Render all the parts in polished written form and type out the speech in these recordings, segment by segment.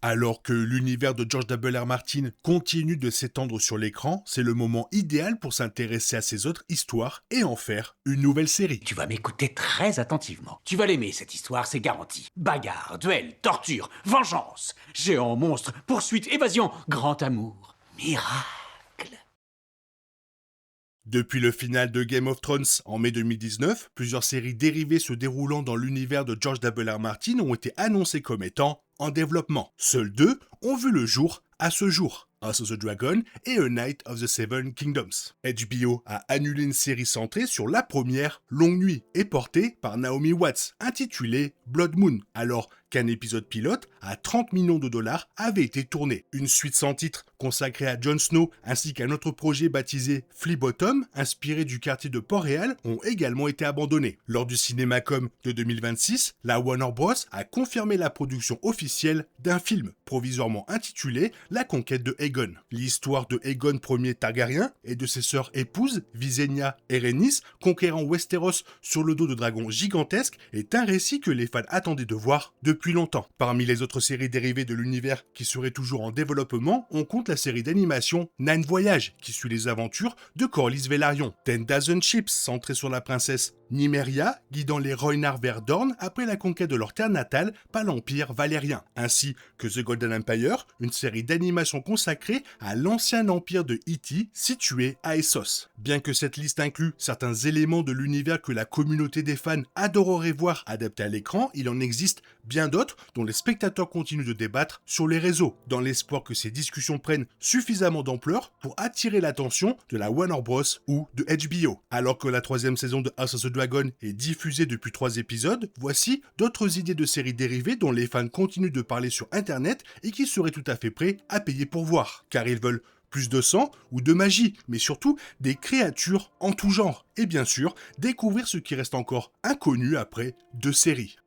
Alors que l'univers de George W.R. Martin continue de s'étendre sur l'écran, c'est le moment idéal pour s'intéresser à ses autres histoires et en faire une nouvelle série. Tu vas m'écouter très attentivement. Tu vas l'aimer, cette histoire, c'est garanti. Bagarre, duel, torture, vengeance, géant, monstre, poursuite, évasion, grand amour, miracle. Depuis le final de Game of Thrones en mai 2019, plusieurs séries dérivées se déroulant dans l'univers de George W.R. Martin ont été annoncées comme étant en développement. Seules deux ont vu le jour à ce jour. House of the Dragon et A Night of the Seven Kingdoms. HBO a annulé une série centrée sur la première Longue Nuit et portée par Naomi Watts, intitulée Blood Moon, alors qu'un épisode pilote à 30 millions de dollars avait été tourné. Une suite sans titre consacrée à Jon Snow ainsi qu'un autre projet baptisé Flea Bottom, inspiré du quartier de Port-Réal, ont également été abandonnés. Lors du CinemaCom de 2026, la Warner Bros. A confirmé la production officielle d'un film provisoirement intitulé La conquête de Aegon. L'histoire de Aegon Ier Targaryen et de ses sœurs épouses Visenya et Rhaenys conquérant Westeros sur le dos de dragons gigantesques est un récit que les fans attendaient de voir depuis longtemps. Parmi les autres séries dérivées de l'univers qui seraient toujours en développement, on compte la série d'animation Nine Voyages qui suit les aventures de Corlys Velaryon. Ten Dozen Ships centrée sur la princesse Nymeria guidant les Rhoynar vers Dorne après la conquête de leur terre natale par l'Empire valérien, ainsi que The Golden Empire, une série d'animation consacrée à l'ancien empire de Iti situé à Essos. Bien que cette liste inclue certains éléments de l'univers que la communauté des fans adorerait voir adaptés à l'écran, il en existe bien d'autres dont les spectateurs continuent de débattre sur les réseaux, dans l'espoir que ces discussions prennent suffisamment d'ampleur pour attirer l'attention de la Warner Bros. Ou de HBO. Alors que la troisième saison de House of the Dragon est diffusée depuis 3 épisodes, voici d'autres idées de séries dérivées dont les fans continuent de parler sur internet et qui seraient tout à fait prêts à payer pour voir, car ils veulent plus de sang ou de magie, mais surtout des créatures en tout genre, et bien sûr, découvrir ce qui reste encore inconnu après 2 séries.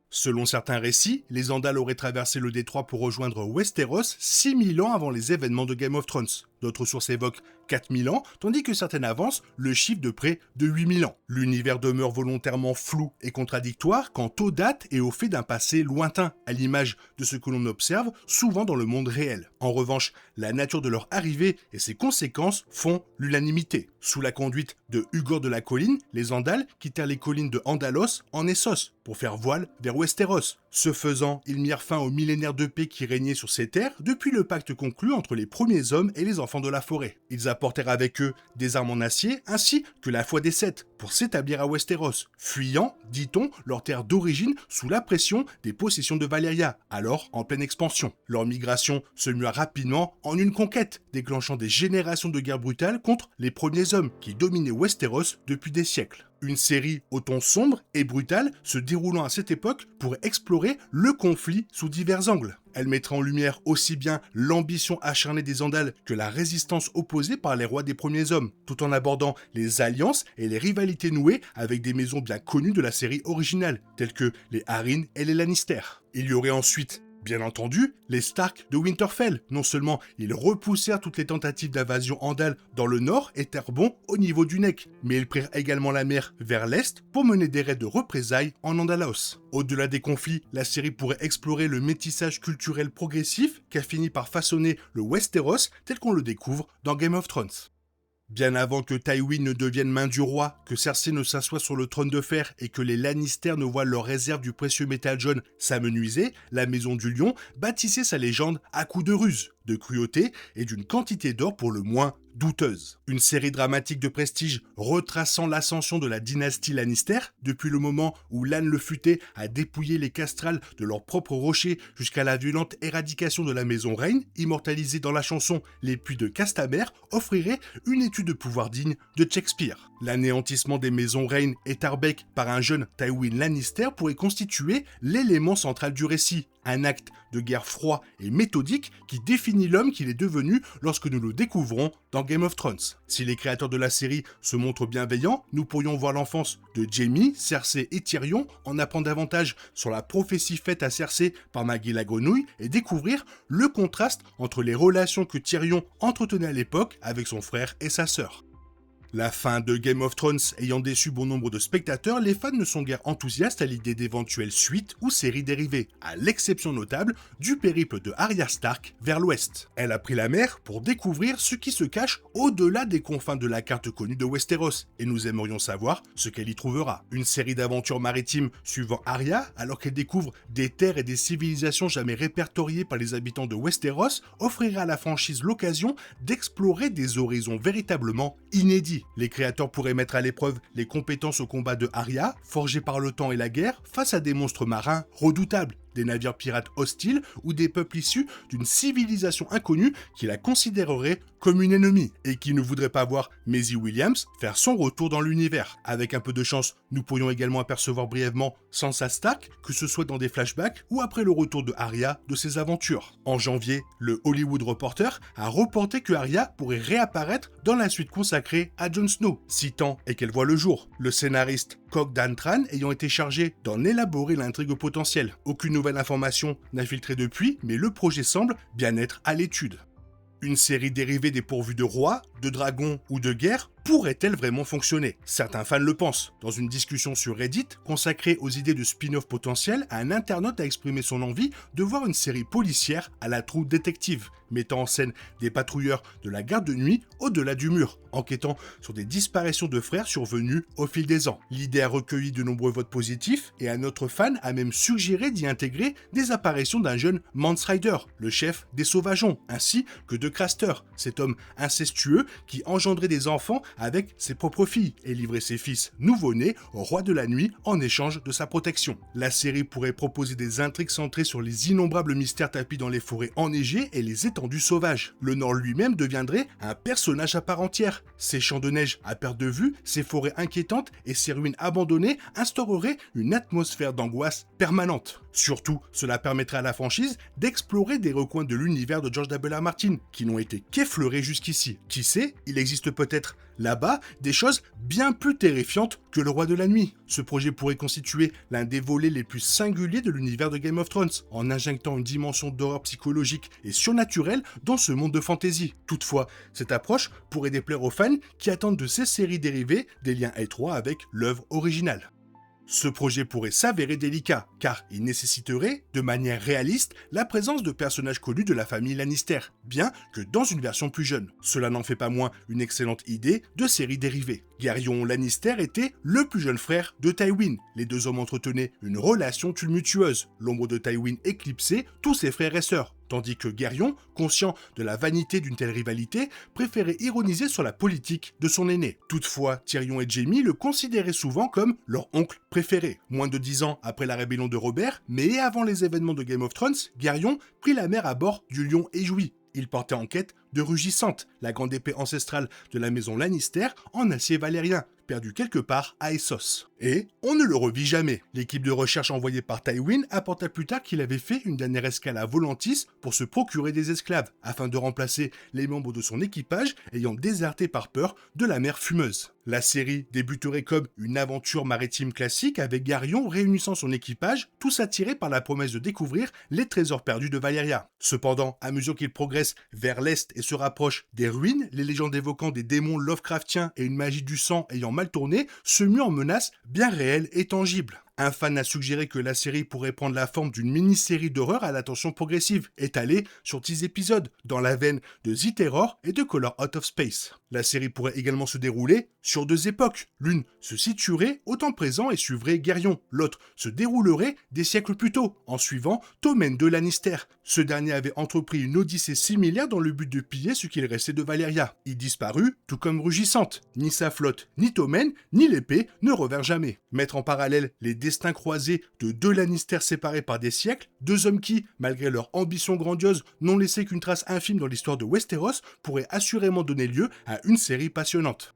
Selon certains récits, les Andals auraient traversé le détroit pour rejoindre Westeros 6000 ans avant les événements de Game of Thrones. D'autres sources évoquent 4000 ans, tandis que certaines avancent le chiffre de près de 8000 ans. L'univers demeure volontairement flou et contradictoire quant aux dates et au fait d'un passé lointain, à l'image de ce que l'on observe souvent dans le monde réel. En revanche, la nature de leur arrivée et ses conséquences font l'unanimité. Sous la conduite de Ugor de la Colline, les Andals quittèrent les collines de Andalos en Essos pour faire voile vers Westeros. Ce faisant, ils mirent fin au millénaire de paix qui régnait sur ces terres depuis le pacte conclu entre les premiers hommes et les enfants de la forêt. Ils apportèrent avec eux des armes en acier ainsi que la foi des Sept pour s'établir à Westeros, fuyant, dit-on, leur terre d'origine sous la pression des possessions de Valyria, alors en pleine expansion. Leur migration se mua rapidement en une conquête, déclenchant des générations de guerres brutales contre les premiers hommes qui dominaient Westeros depuis des siècles. Une série au ton sombre et brutal se déroulant à cette époque pour explorer le conflit sous divers angles. Elle mettra en lumière aussi bien l'ambition acharnée des Andals que la résistance opposée par les rois des premiers hommes, tout en abordant les alliances et les rivalités nouées avec des maisons bien connues de la série originale, telles que les Arryn et les Lannister. Il y aurait ensuite bien entendu, les Stark de Winterfell. Non seulement ils repoussèrent toutes les tentatives d'invasion Andal dans le nord et Terbon au niveau du Neck, mais ils prirent également la mer vers l'est pour mener des raids de représailles en Andalos. Au-delà des conflits, la série pourrait explorer le métissage culturel progressif qu'a fini par façonner le Westeros tel qu'on le découvre dans Game of Thrones. Bien avant que Tywin ne devienne main du roi, que Cersei ne s'assoie sur le trône de fer et que les Lannister ne voient leur réserve du précieux métal jaune s'amenuiser, la Maison du Lion bâtissait sa légende à coups de ruse, de cruauté et d'une quantité d'or pour le moins douteuse. Une série dramatique de prestige retraçant l'ascension de la dynastie Lannister, depuis le moment où Lann le Futé a dépouillé les Castrales de leur propre rocher jusqu'à la violente éradication de la maison Reine, immortalisée dans la chanson Les Puits de Castamere, offrirait une étude de pouvoir digne de Shakespeare. L'anéantissement des maisons Reine et Tarbeck par un jeune Tywin Lannister pourrait constituer l'élément central du récit, un acte de guerre froid et méthodique qui définit l'homme qu'il est devenu lorsque nous le découvrons dans Game of Thrones. Si les créateurs de la série se montrent bienveillants, nous pourrions voir l'enfance de Jaime, Cersei et Tyrion en apprendre davantage sur la prophétie faite à Cersei par Maggie la Grenouille et découvrir le contraste entre les relations que Tyrion entretenait à l'époque avec son frère et sa sœur. La fin de Game of Thrones ayant déçu bon nombre de spectateurs, les fans ne sont guère enthousiastes à l'idée d'éventuelles suites ou séries dérivées, à l'exception notable du périple de Arya Stark vers l'ouest. Elle a pris la mer pour découvrir ce qui se cache au-delà des confins de la carte connue de Westeros, et nous aimerions savoir ce qu'elle y trouvera. Une série d'aventures maritimes suivant Arya, alors qu'elle découvre des terres et des civilisations jamais répertoriées par les habitants de Westeros, offrira à la franchise l'occasion d'explorer des horizons véritablement inédits. Les créateurs pourraient mettre à l'épreuve les compétences au combat de Arya, forgées par le temps et la guerre, face à des monstres marins redoutables, des navires pirates hostiles ou des peuples issus d'une civilisation inconnue qui la considérerait comme une ennemie et qui ne voudrait pas voir Maisie Williams faire son retour dans l'univers. Avec un peu de chance, nous pourrions également apercevoir brièvement Sansa Stark, que ce soit dans des flashbacks ou après le retour de Arya de ses aventures. En janvier, le Hollywood Reporter a reporté que Arya pourrait réapparaître dans la suite consacrée à Jon Snow, si tant est qu'elle voit le jour. Le scénariste Cogdan Tran ayant été chargé d'en élaborer l'intrigue potentielle. Aucune nouvelle information n'a filtré depuis, mais le projet semble bien être à l'étude. Une série dérivée dépourvue de rois, de dragons ou de guerre pourrait-elle vraiment fonctionner? Certains fans le pensent. Dans une discussion sur Reddit consacrée aux idées de spin-off potentiels, un internaute a exprimé son envie de voir une série policière à la True Detective, mettant en scène des patrouilleurs de la garde de nuit au-delà du mur, enquêtant sur des disparitions de frères survenues au fil des ans. L'idée a recueilli de nombreux votes positifs et un autre fan a même suggéré d'y intégrer des apparitions d'un jeune Mance Rider, le chef des Sauvageons, ainsi que de Craster, cet homme incestueux qui engendrait des enfants avec ses propres filles et livrait ses fils nouveau-nés au roi de la nuit en échange de sa protection. La série pourrait proposer des intrigues centrées sur les innombrables mystères tapis dans les forêts enneigées et les étendues sauvages. Le Nord lui-même deviendrait un personnage à part entière. Ses champs de neige à perte de vue, ses forêts inquiétantes et ses ruines abandonnées instaureraient une atmosphère d'angoisse permanente. Surtout, cela permettrait à la franchise d'explorer des recoins de l'univers de George W. Martin qui n'ont été qu'effleurés jusqu'ici. Qui sait, il existe peut-être là-bas des choses bien plus terrifiantes que le roi de la nuit. Ce projet pourrait constituer l'un des volets les plus singuliers de l'univers de Game of Thrones, en injectant une dimension d'horreur psychologique et surnaturelle dans ce monde de fantasy. Toutefois, cette approche pourrait déplaire aux fans qui attendent de ces séries dérivées des liens étroits avec l'œuvre originale. Ce projet pourrait s'avérer délicat, car il nécessiterait, de manière réaliste, la présence de personnages connus de la famille Lannister, bien que dans une version plus jeune. Cela n'en fait pas moins une excellente idée de série dérivée. Garyon Lannister était le plus jeune frère de Tywin. Les deux hommes entretenaient une relation tumultueuse. L'ombre de Tywin éclipsait tous ses frères et sœurs, tandis que Garyon, conscient de la vanité d'une telle rivalité, préférait ironiser sur la politique de son aîné. Toutefois, Tyrion et Jaime le considéraient souvent comme leur oncle préféré. Moins de 10 ans après la rébellion de Robert, mais avant les événements de Game of Thrones, Garyon prit la mer à bord du lion éjoui. Il portait en quête de Rugissante, la grande épée ancestrale de la maison Lannister en acier valérien, perdu quelque part à Essos. Et on ne le revit jamais. L'équipe de recherche envoyée par Tywin apporta plus tard qu'il avait fait une dernière escale à Volantis pour se procurer des esclaves, afin de remplacer les membres de son équipage ayant déserté par peur de la mer fumeuse. La série débuterait comme une aventure maritime classique avec Garyon réunissant son équipage, tous attirés par la promesse de découvrir les trésors perdus de Valyria. Cependant, à mesure qu'il progresse vers l'est et se rapproche des ruines, les légendes évoquant des démons Lovecraftiens et une magie du sang ayant mal tourné se muent en menaces bien réelles et tangibles. Un fan a suggéré que la série pourrait prendre la forme d'une mini-série d'horreur à la tension progressive, étalée sur 10 épisodes, dans la veine de The Terror et de Color Out of Space. La série pourrait également se dérouler sur deux époques. L'une se situerait au temps présent et suivrait Garyon. L'autre se déroulerait des siècles plus tôt, en suivant Tommen de Lannister. Ce dernier avait entrepris une odyssée similaire dans le but de piller ce qu'il restait de Valyria. Il disparut, tout comme Rugissante. Ni sa flotte, ni Tommen, ni l'épée ne revinrent jamais. Mettre en parallèle les destins croisés de deux Lannister séparés par des siècles, deux hommes qui, malgré leur ambition grandiose, n'ont laissé qu'une trace infime dans l'histoire de Westeros, pourrait assurément donner lieu à une série passionnante.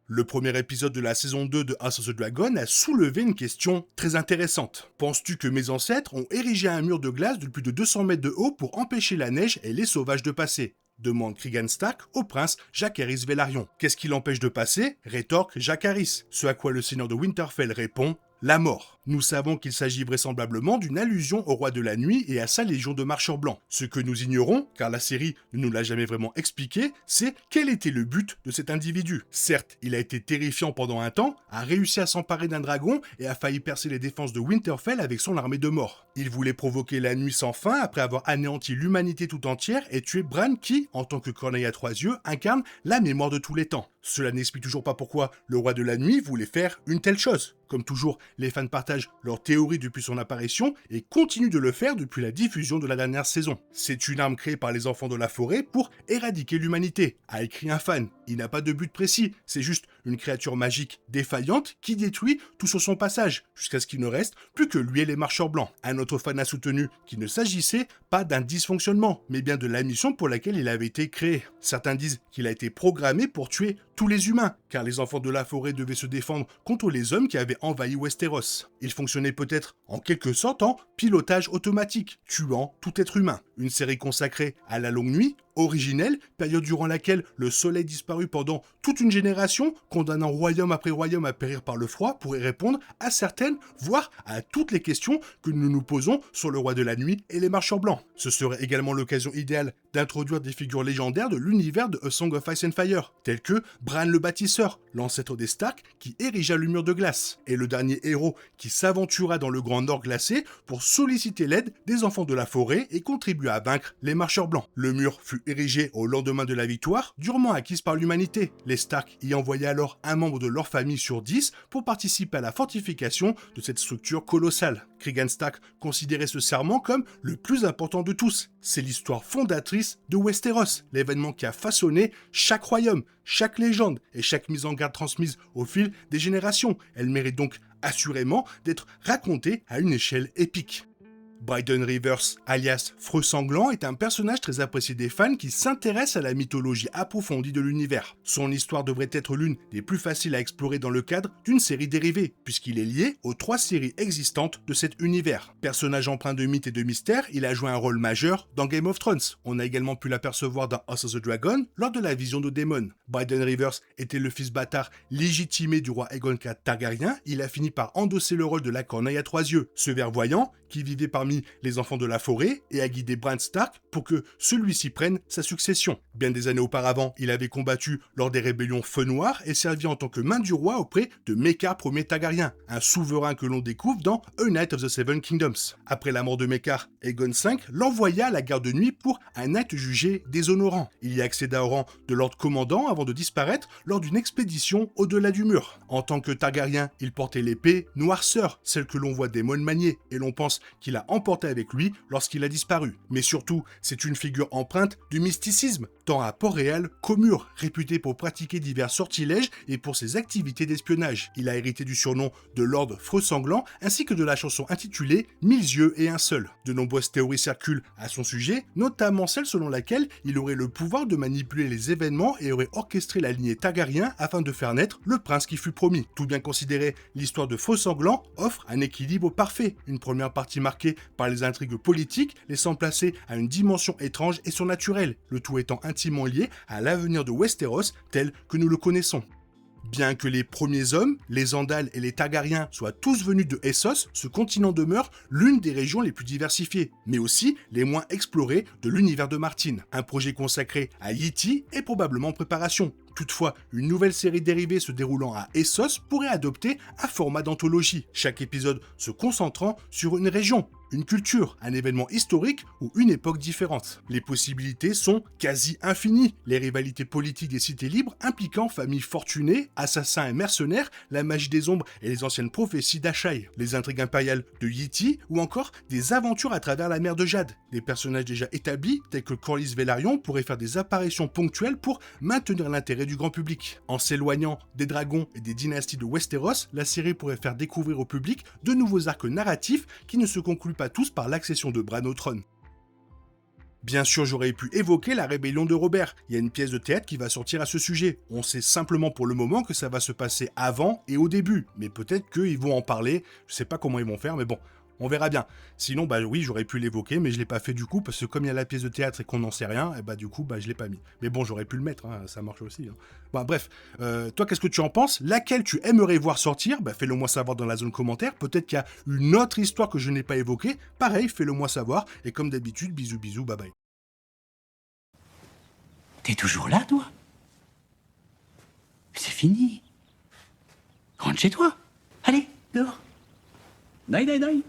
Le premier épisode de la saison 2 de House of the Dragon a soulevé une question très intéressante. Penses-tu que mes ancêtres ont érigé un mur de glace de plus de 200 mètres de haut pour empêcher la neige et les sauvages de passer ? Demande Cregan Stark au prince Jacaerys Velaryon. Qu'est-ce qui l'empêche de passer ? Rétorque Jacaerys. Ce à quoi le seigneur de Winterfell répond : la mort. Nous savons qu'il s'agit vraisemblablement d'une allusion au roi de la nuit et à sa légion de marcheurs blancs. Ce que nous ignorons, car la série ne nous l'a jamais vraiment expliqué, c'est quel était le but de cet individu. Certes, il a été terrifiant pendant un temps, a réussi à s'emparer d'un dragon et a failli percer les défenses de Winterfell avec son armée de morts. Il voulait provoquer la nuit sans fin après avoir anéanti l'humanité tout entière et tué Bran qui, en tant que corneille à 3 yeux, incarne la mémoire de tous les temps. Cela n'explique toujours pas pourquoi le roi de la nuit voulait faire une telle chose. Comme toujours, les fans partagent leurs théories depuis son apparition et continuent de le faire depuis la diffusion de la dernière saison. C'est une arme créée par les enfants de la forêt pour éradiquer l'humanité, a écrit un fan. Il n'a pas de but précis, c'est juste une créature magique défaillante qui détruit tout sur son passage, jusqu'à ce qu'il ne reste plus que lui et les marcheurs blancs. Un autre fan a soutenu qu'il ne s'agissait pas d'un dysfonctionnement, mais bien de la mission pour laquelle il avait été créé. Certains disent qu'il a été programmé pour tuer tous les humains, car les enfants de la forêt devaient se défendre contre les hommes qui avaient envahi Westeros. Il fonctionnait peut-être en quelque sorte en pilotage automatique, tuant tout être humain. Une série consacrée à la longue nuit, originelle, période durant laquelle le soleil disparut pendant toute une génération, condamnant royaume après royaume à périr par le froid, pourrait répondre à certaines, voire à toutes les questions que nous nous posons sur le roi de la nuit et les marcheurs blancs. Ce serait également l'occasion idéale d'introduire des figures légendaires de l'univers de A Song of Ice and Fire, tels que Bran le bâtisseur, l'ancêtre des Stark qui érigea le mur de glace, et le dernier héros qui s'aventura dans le Grand Nord glacé pour solliciter l'aide des enfants de la forêt et contribuer à vaincre les marcheurs blancs. Le mur fut érigé au lendemain de la victoire, durement acquise par l'humanité. Les Stark y envoyaient alors un membre de leur famille sur 10 pour participer à la fortification de cette structure colossale. Cregan Stark considérait ce serment comme le plus important de tous. C'est l'histoire fondatrice de Westeros, l'événement qui a façonné chaque royaume, chaque légende et chaque mise en garde transmise au fil des générations. Elle mérite donc assurément d'être racontée à une échelle épique. Bryden Rivers, alias Freux Sanglant, est un personnage très apprécié des fans qui s'intéresse à la mythologie approfondie de l'univers. Son histoire devrait être l'une des plus faciles à explorer dans le cadre d'une série dérivée, puisqu'il est lié aux 3 séries existantes de cet univers. Personnage empreint de mythes et de mystères, il a joué un rôle majeur dans Game of Thrones. On a également pu l'apercevoir dans House of the Dragon lors de la vision de Daemon. Bryden Rivers était le fils bâtard légitimé du roi Aegon IV Targaryen, il a fini par endosser le rôle de la corneille à 3 yeux, ce ver-voyant qui vivait parmi les enfants de la forêt et a guidé Bran Stark pour que celui-ci prenne sa succession. Bien des années auparavant, il avait combattu lors des rébellions Feu Noir et servi en tant que main du roi auprès de Mekar Ier Targaryen, un souverain que l'on découvre dans A Knight of the Seven Kingdoms. Après la mort de Mekar, Aegon V l'envoya à la garde de nuit pour un acte jugé déshonorant. Il y accéda au rang de Lord Commandant avant de disparaître lors d'une expédition au-delà du mur. En tant que Targaryen, il portait l'épée Noirceur, celle que l'on voit Daemon manier, et l'on pense qu'il a emporté avec lui lorsqu'il a disparu. Mais surtout, c'est une figure empreinte du mysticisme, tant à Port-Réal qu'au mur, réputé pour pratiquer divers sortilèges et pour ses activités d'espionnage. Il a hérité du surnom de Lord Freux Sanglant ainsi que de la chanson intitulée 1000 yeux et un seul. De nombreuses théories circulent à son sujet, notamment celle selon laquelle il aurait le pouvoir de manipuler les événements et aurait orchestré la lignée Targaryen afin de faire naître le prince qui fut promis. Tout bien considéré, l'histoire de Freux Sanglant offre un équilibre parfait, une première partie marquée par les intrigues politiques, laissant placer à une dimension étrange et surnaturelle, le tout étant intimement lié à l'avenir de Westeros tel que nous le connaissons. Bien que les premiers hommes, les Andals et les Targaryens soient tous venus de Essos, ce continent demeure l'une des régions les plus diversifiées, mais aussi les moins explorées de l'univers de Martin. Un projet consacré à Yiti est probablement en préparation. Toutefois, une nouvelle série dérivée se déroulant à Essos pourrait adopter un format d'anthologie, chaque épisode se concentrant sur une région, une culture, un événement historique ou une époque différente. Les possibilités sont quasi infinies. Les rivalités politiques des cités libres impliquant familles fortunées, assassins et mercenaires, la magie des ombres et les anciennes prophéties d'Ashai, les intrigues impériales de Yiti ou encore des aventures à travers la mer de Jade. Des personnages déjà établis, tels que Corlys Velaryon, pourraient faire des apparitions ponctuelles pour maintenir l'intérêt du grand public. En s'éloignant des dragons et des dynasties de Westeros, la série pourrait faire découvrir au public de nouveaux arcs narratifs qui ne se concluent pas tous par l'accession de Bran au trône. Bien sûr, j'aurais pu évoquer la rébellion de Robert. Il y a une pièce de théâtre qui va sortir à ce sujet. On sait simplement pour le moment que ça va se passer avant et au début. Mais peut-être qu'ils vont en parler. Je sais pas comment ils vont faire, mais bon, On verra bien. Sinon, bah oui, j'aurais pu l'évoquer, mais je l'ai pas fait du coup, parce que comme il y a la pièce de théâtre et qu'on n'en sait rien, et bah du coup, bah je l'ai pas mis. Mais bon, j'aurais pu le mettre, hein, ça marche aussi. Hein. Bah, bref, toi, qu'est-ce que tu en penses? Laquelle tu aimerais voir sortir? Bah fais-le moi savoir dans la zone commentaire. Peut-être qu'il y a une autre histoire que je n'ai pas évoquée. Pareil, fais-le moi savoir. Et comme d'habitude, bisous bisous, bye bye. T'es toujours là, toi? C'est fini. Rentre chez toi. Allez, dehors. Naï, naï, naï.